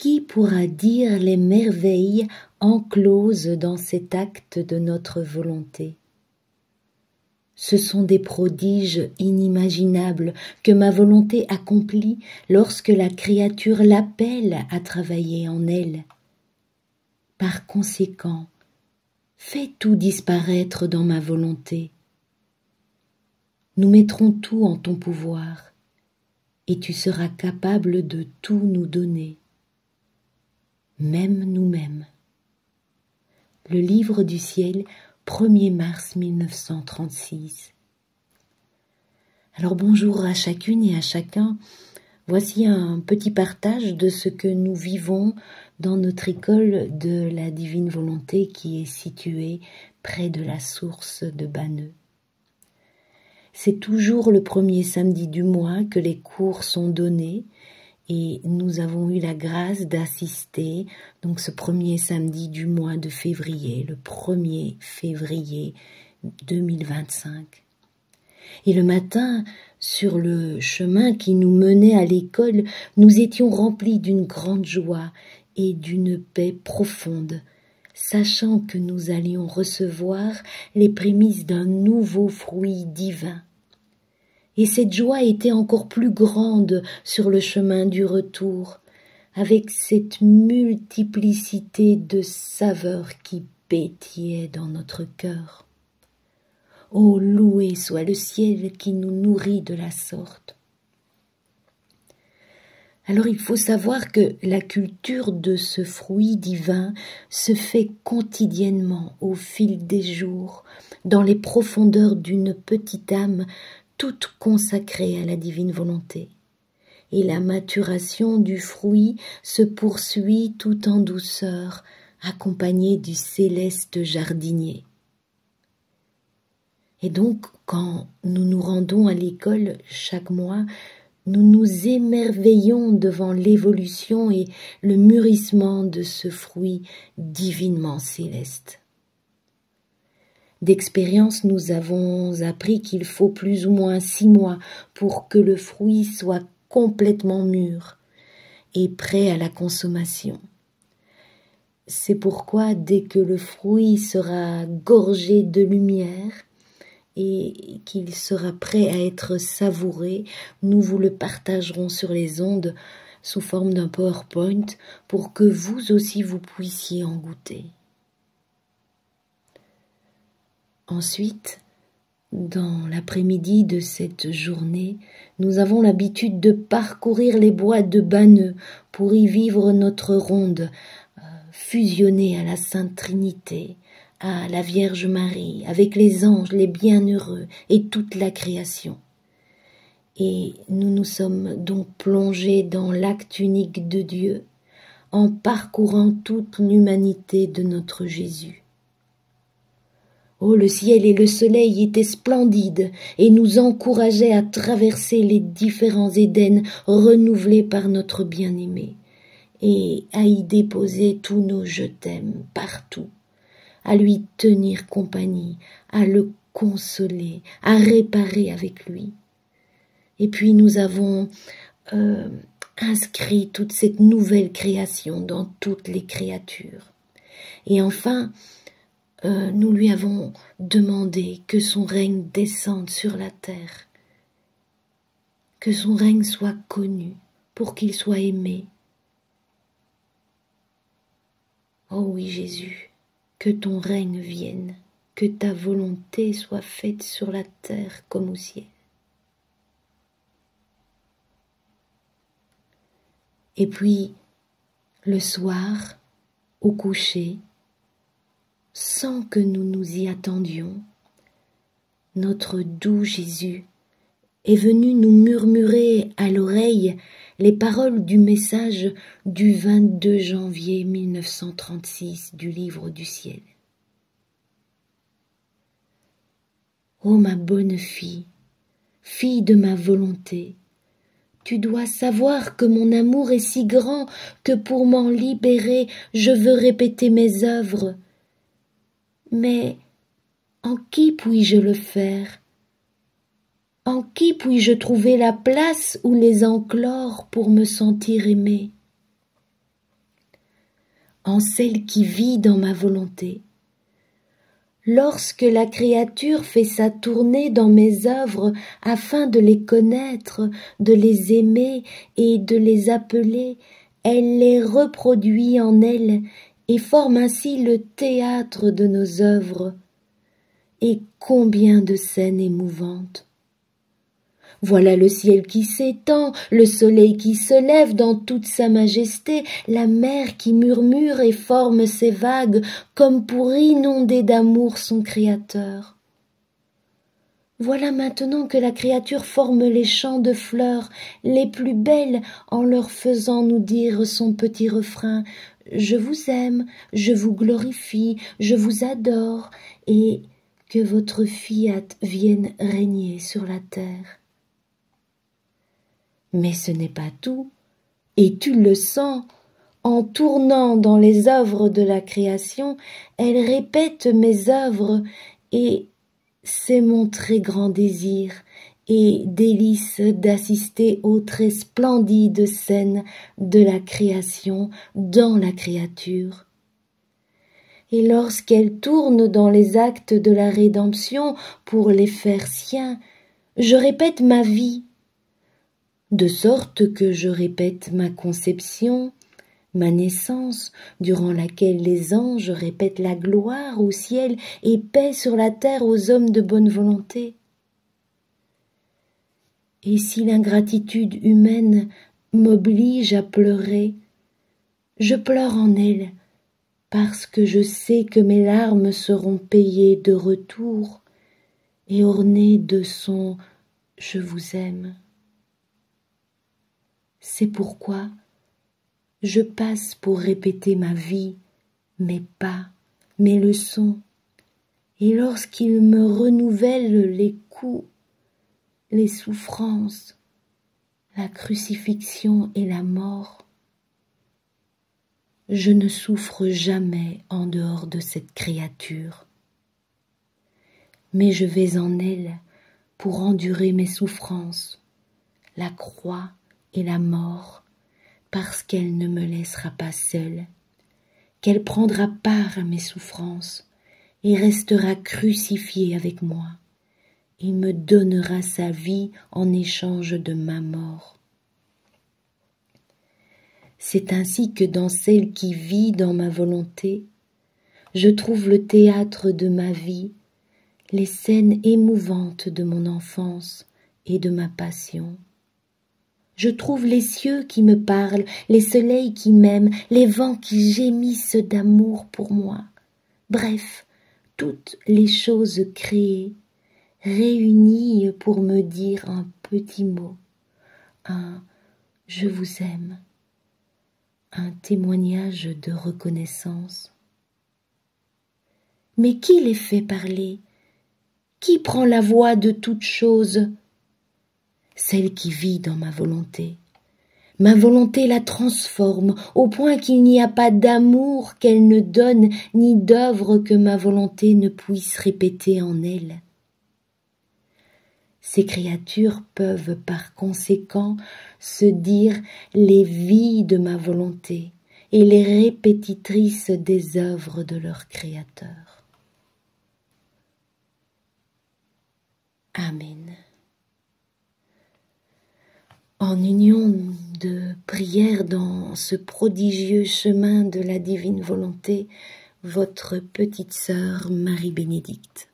Qui pourra dire les merveilles encloses dans cet acte de notre volonté? Ce sont des prodiges inimaginables que ma volonté accomplit lorsque la créature l'appelle à travailler en elle. Par conséquent, fais tout disparaître dans ma volonté. Nous mettrons tout en ton pouvoir, et tu seras capable de tout nous donner, même nous-mêmes. Le livre du ciel, 1er mars 1936. Alors bonjour à chacune et à chacun. Voici un petit partage de ce que nous vivons dans notre école de la divine volonté qui est située près de la source de Banneux. C'est toujours le premier samedi du mois que les cours sont donnés et nous avons eu la grâce d'assister donc ce premier samedi du mois de février, le 1er février 2025. Et le matin, sur le chemin qui nous menait à l'école, nous étions remplis d'une grande joie et d'une paix profonde, sachant que nous allions recevoir les prémices d'un nouveau fruit divin. Et cette joie était encore plus grande sur le chemin du retour, avec cette multiplicité de saveurs qui pétillaient dans notre cœur. Ô loué soit le ciel qui nous nourrit de la sorte. Alors il faut savoir que la culture de ce fruit divin se fait quotidiennement au fil des jours, dans les profondeurs d'une petite âme toute consacrée à la divine volonté. Et la maturation du fruit se poursuit tout en douceur, accompagnée du céleste jardinier. Et donc, quand nous nous rendons à l'école chaque mois, nous nous émerveillons devant l'évolution et le mûrissement de ce fruit divinement céleste. D'expérience, nous avons appris qu'il faut plus ou moins 6 mois pour que le fruit soit complètement mûr et prêt à la consommation. C'est pourquoi dès que le fruit sera gorgé de lumière et qu'il sera prêt à être savouré, nous vous le partagerons sur les ondes sous forme d'un PowerPoint pour que vous aussi vous puissiez en goûter. Ensuite, dans l'après-midi de cette journée, nous avons l'habitude de parcourir les bois de Banneux pour y vivre notre ronde, fusionnée à la Sainte Trinité, à la Vierge Marie, avec les anges, les bienheureux et toute la création. Et nous nous sommes donc plongés dans l'acte unique de Dieu, en parcourant toute l'humanité de notre Jésus. Oh, le ciel et le soleil étaient splendides et nous encourageaient à traverser les différents Édens renouvelés par notre bien-aimé et à y déposer tous nos je t'aime partout, à lui tenir compagnie, à le consoler, à réparer avec lui. Et puis nous avons inscrit toute cette nouvelle création dans toutes les créatures. Et enfin, nous lui avons demandé que son règne descende sur la terre, que son règne soit connu pour qu'il soit aimé. Oh oui Jésus, que ton règne vienne, que ta volonté soit faite sur la terre comme au ciel. Et puis, le soir, au coucher, sans que nous nous y attendions, notre doux Jésus est venu nous murmurer à l'oreille les paroles du message du 22 janvier 1936 du livre du ciel. Ô ma bonne fille, fille de ma volonté, tu dois savoir que mon amour est si grand que pour m'en libérer, je veux répéter mes œuvres. Mais en qui puis-je le faire? En qui puis-je trouver la place ou les enclore pour me sentir aimée? en celle qui vit dans ma volonté. Lorsque la créature fait sa tournée dans mes œuvres afin de les connaître, de les aimer et de les appeler, elle les reproduit en elle et forme ainsi le théâtre de nos œuvres. Et combien de scènes émouvantes! Voilà le ciel qui s'étend, le soleil qui se lève dans toute sa majesté, la mer qui murmure et forme ses vagues comme pour inonder d'amour son Créateur. Voilà maintenant que la créature forme les champs de fleurs les plus belles en leur faisant nous dire son petit refrain « Je vous aime, je vous glorifie, je vous adore » et que votre fiat vienne régner sur la terre. Mais ce n'est pas tout, et tu le sens, en tournant dans les œuvres de la création, elle répète mes œuvres, et c'est mon très grand désir et délice d'assister aux très splendides scènes de la création dans la créature. Et lorsqu'elle tourne dans les actes de la rédemption pour les faire siens, je répète ma vie, de sorte que je répète ma conception, ma naissance, durant laquelle les anges répètent la gloire au ciel et paix sur la terre aux hommes de bonne volonté. Et si l'ingratitude humaine m'oblige à pleurer, je pleure en elle, parce que je sais que mes larmes seront payées de retour et ornées de son « je vous aime ». C'est pourquoi je passe pour répéter ma vie, mes pas, mes leçons, et lorsqu'il me renouvelle les coups, les souffrances, la crucifixion et la mort, je ne souffre jamais en dehors de cette créature, mais je vais en elle pour endurer mes souffrances, la croix et la mort, parce qu'elle ne me laissera pas seule, qu'elle prendra part à mes souffrances et restera crucifiée avec moi, et me donnera sa vie en échange de ma mort. C'est ainsi que dans celle qui vit dans ma volonté, je trouve le théâtre de ma vie, les scènes émouvantes de mon enfance et de ma passion. Je trouve les cieux qui me parlent, les soleils qui m'aiment, les vents qui gémissent d'amour pour moi. Bref, toutes les choses créées, réunies pour me dire un petit mot, un « je vous aime », un témoignage de reconnaissance. Mais qui les fait parler? Qui prend la voix de toutes choses? Celle qui vit dans ma volonté. Ma volonté la transforme au point qu'il n'y a pas d'amour qu'elle ne donne, ni d'œuvre que ma volonté ne puisse répéter en elle. Ces créatures peuvent par conséquent se dire les vies de ma volonté et les répétitrices des œuvres de leur Créateur. Amen. En union de prière dans ce prodigieux chemin de la divine volonté, votre petite sœur Marie-Bénédicte.